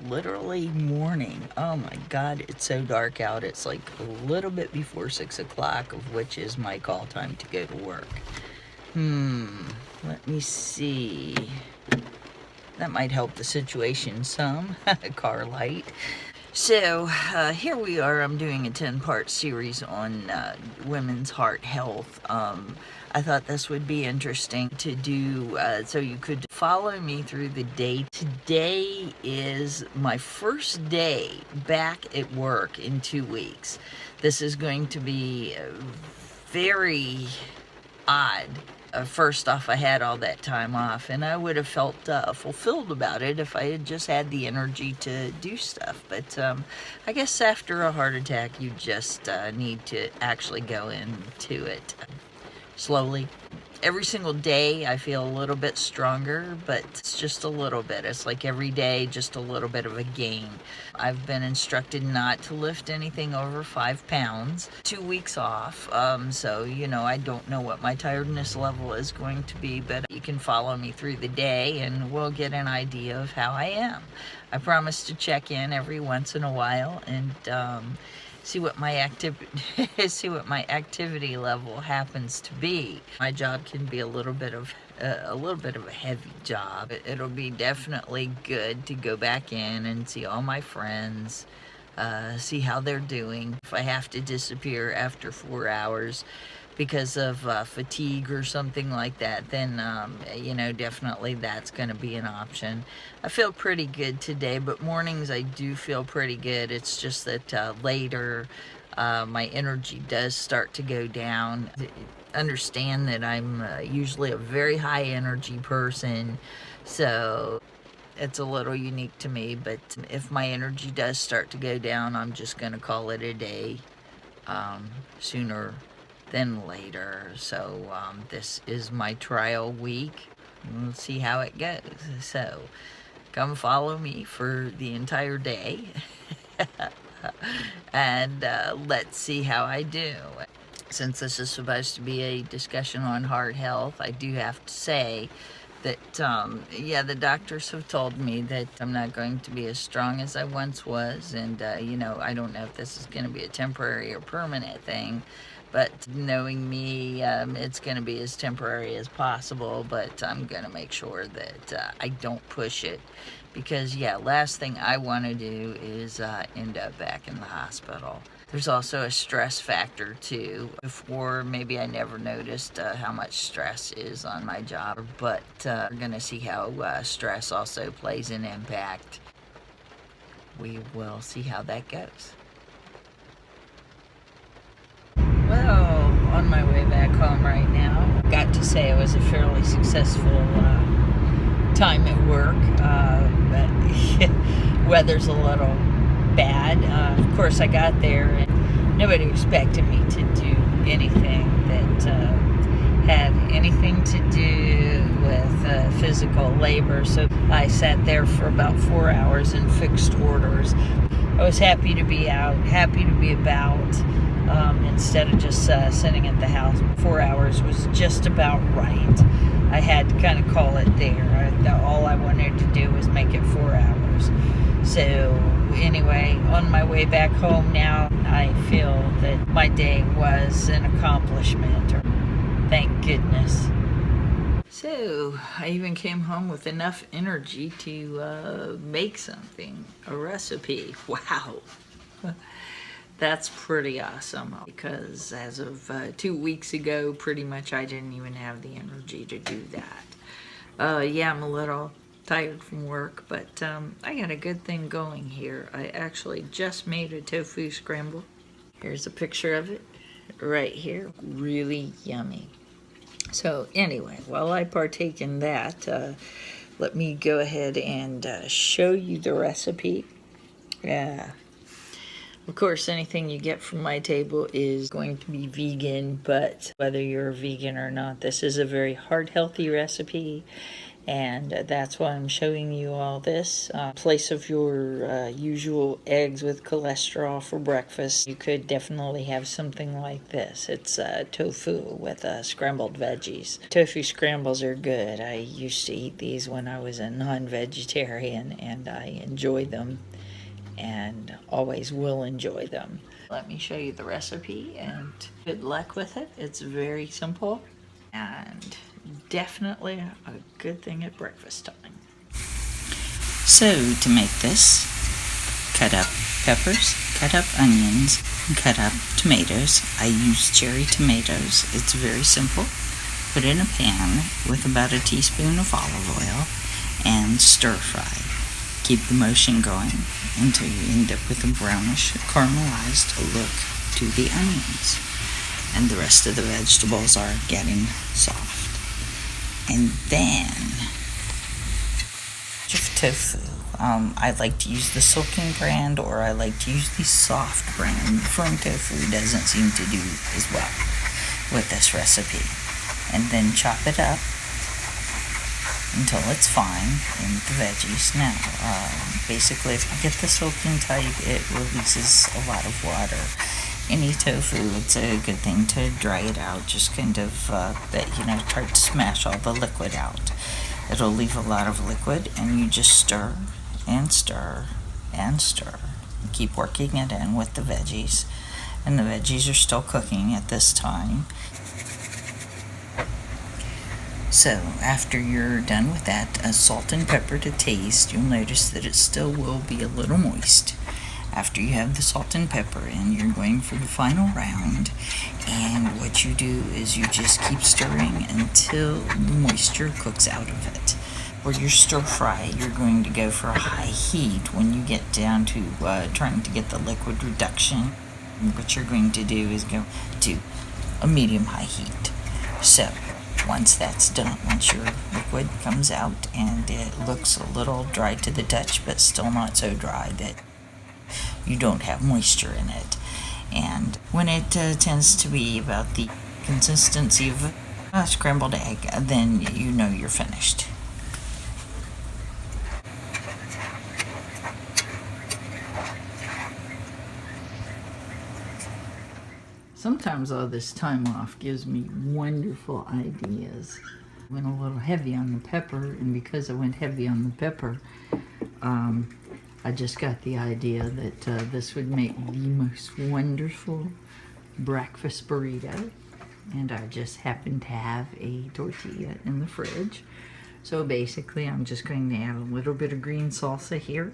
literally morning. Oh my God, it's so dark out. It's like a little bit before 6 o'clock, of which is my call time to go to work. Let me see. That might help the situation some. Car light. So here we are. I'm doing a 10-part series on women's heart health. I thought this would be interesting to do so you could follow me through the day. Today is my first day back at work in 2 weeks. This is going to be very odd. First off, I had all that time off, and I would have felt fulfilled about it if I had just had the energy to do stuff. But I guess after a heart attack, you just need to actually go into it slowly. Every single day I feel a little bit stronger, but it's just a little bit. It's like every day, just a little bit of a gain. I've been instructed not to lift anything over 5 pounds. 2 weeks off, so I don't know what my tiredness level is going to be, but you can follow me through the day and we'll get an idea of how I am. I promise to check in every once in a while and see what my activity level happens to be. My job can be a little bit of a heavy job. It'll be definitely good to go back in and see all my friends, see how they're doing. If I have to disappear after 4 hours because of fatigue or something like that, then definitely that's going to be an option. I feel pretty good today, but mornings I do feel pretty good. It's just that later my energy does start to go down. Understand that I'm usually a very high energy person, so it's a little unique to me, but if my energy does start to go down, I'm just going to call it a day sooner than later. So this is my trial week. We'll see how it goes. So come follow me for the entire day and let's see how I do. Since this is supposed to be a discussion on heart health, I do have to say that the doctors have told me that I'm not going to be as strong as I once was, and I don't know if this is going to be a temporary or permanent thing, but knowing me, it's going to be as temporary as possible, but I'm going to make sure that I don't push it, because last thing I want to do is end up back in the hospital. There's also a stress factor too. Before, maybe I never noticed how much stress is on my job, but we're gonna see how stress also plays an impact. We will see how that goes. Well, on my way back home right now, got to say it was a fairly successful time at work, but weather's a little bad. Of course, I got there and nobody expected me to do anything that had anything to do with physical labor, so I sat there for about 4 hours in fixed orders. I was happy to be out, happy to be about, instead of just sitting at the house. 4 hours was just about right. I had to kind of call it there. All I wanted to do was make it 4 hours. So anyway, on my way back home now, I feel that my day was an accomplishment. Thank goodness. So I even came home with enough energy to make something, a recipe. Wow. That's pretty awesome, because as of 2 weeks ago, pretty much I didn't even have the energy to do that. I'm a little tired from work, but I got a good thing going here. I actually just made a tofu scramble. Here's a picture of it right here. Really yummy. So anyway, while I partake in that, let me go ahead and show you the recipe. Of course, anything you get from my table is going to be vegan, but whether you're a vegan or not, this is a very heart-healthy recipe. And that's why I'm showing you all this. In place of your usual eggs with cholesterol for breakfast, you could definitely have something like this. It's tofu with scrambled veggies. Tofu scrambles are good. I used to eat these when I was a non-vegetarian, and I enjoy them and always will enjoy them. Let me show you the recipe, and good luck with it. It's very simple and definitely a good thing at breakfast time. So to make this, cut up peppers, cut up onions, and cut up tomatoes. I use cherry tomatoes. It's very simple. Put in a pan with about a teaspoon of olive oil and stir fry. Keep the motion going until you end up with a brownish caramelized look to the onions. And the rest of the vegetables are getting soft. And then tofu. I like to use the silken brand, or I like to use the soft brand. Firm tofu doesn't seem to do as well with this recipe. And then chop it up until it's fine in the veggies. Now, basically, if you get the silken type, it releases a lot of water. Any tofu, it's a good thing to dry it out, just kind of, try to smash all the liquid out. It'll leave a lot of liquid, and you just stir and stir and stir. Keep working it in with the veggies, and the veggies are still cooking at this time. So after you're done with that, salt and pepper to taste. You'll notice that it still will be a little moist. After you have the salt and pepper in, you're going for the final round, and what you do is you just keep stirring until the moisture cooks out of it. For your stir fry, you're going to go for a high heat when you get down to trying to get the liquid reduction. What you're going to do is go to a medium-high heat. So once that's done, once your liquid comes out and it looks a little dry to the touch, but still not so dry that you don't have moisture in it. And when it tends to be about the consistency of a scrambled egg, then you know you're finished. Sometimes all this time off gives me wonderful ideas. I went a little heavy on the pepper, and because I went heavy on the pepper, I just got the idea that this would make the most wonderful breakfast burrito. And I just happen to have a tortilla in the fridge. So basically, I'm just going to add a little bit of green salsa here.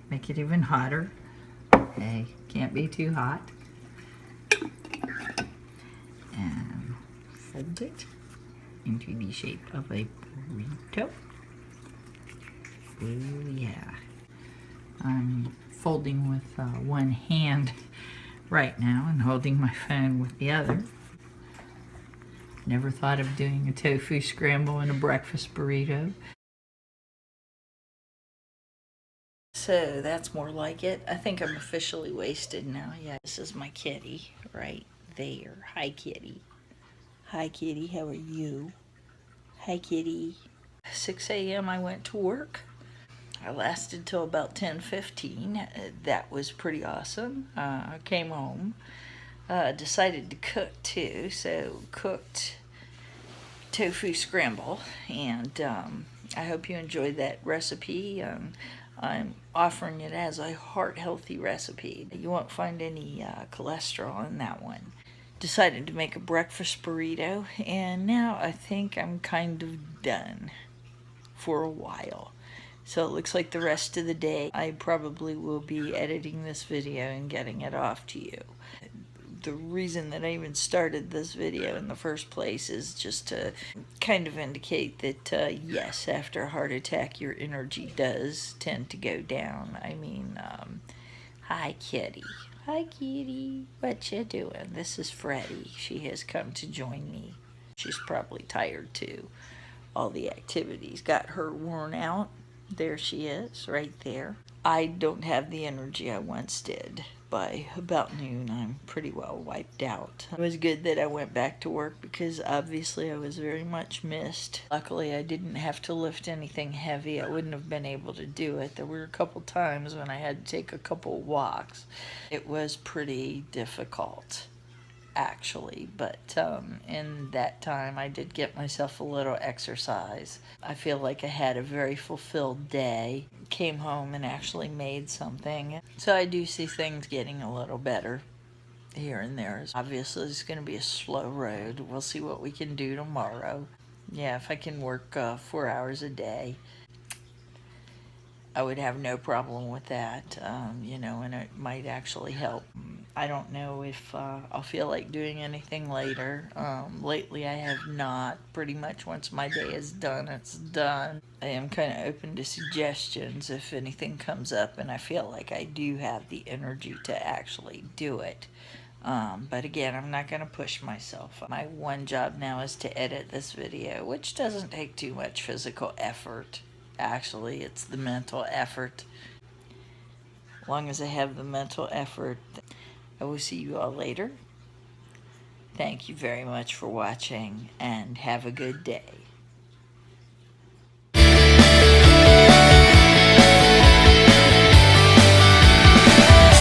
Make it even hotter. Okay, can't be too hot. And fold it into the shape of a burrito. Oh yeah. I'm folding with one hand right now and holding my phone with the other. Never thought of doing a tofu scramble in a breakfast burrito. So that's more like it. I think I'm officially wasted now. Yeah, this is my kitty right there. Hi, kitty. Hi, kitty. How are you? Hi, kitty. 6 a.m. I went to work. I lasted till about 10:15. That was pretty awesome. I came home. Decided to cook too, so cooked tofu scramble, and I hope you enjoyed that recipe. I'm offering it as a heart-healthy recipe. You won't find any cholesterol in that one. Decided to make a breakfast burrito, and now I think I'm kind of done for a while. So it looks like the rest of the day I probably will be editing this video and getting it off to you. The reason that I even started this video in the first place is just to kind of indicate that yes, after a heart attack your energy does tend to go down. I mean, hi kitty. Hi kitty. What you doing? This is Freddie. She has come to join me. She's probably tired too. All the activities got her worn out. There she is, right there. I don't have the energy I once did, by about noon, I'm pretty well wiped out. It was good that I went back to work because obviously I was very much missed. Luckily, I didn't have to lift anything heavy. I wouldn't have been able to do it. There were a couple times when I had to take a couple walks. It was pretty difficult, actually, but in that time I did get myself a little exercise. I feel like I had a very fulfilled day. Came home and actually made something. So I do see things getting a little better here and there. Obviously it's going to be a slow road. We'll see what we can do tomorrow. Yeah, if I can work 4 hours a day, I would have no problem with that, you know, and it might actually help. I don't know if I'll feel like doing anything later. Lately I have not. Pretty much once my day is done, it's done. I am kind of open to suggestions if anything comes up and I feel like I do have the energy to actually do it. But again, I'm not going to push myself. My one job now is to edit this video, which doesn't take too much physical effort. Actually, it's the mental effort. As long as I have the mental effort, I will see you all later. Thank you very much for watching and have a good day.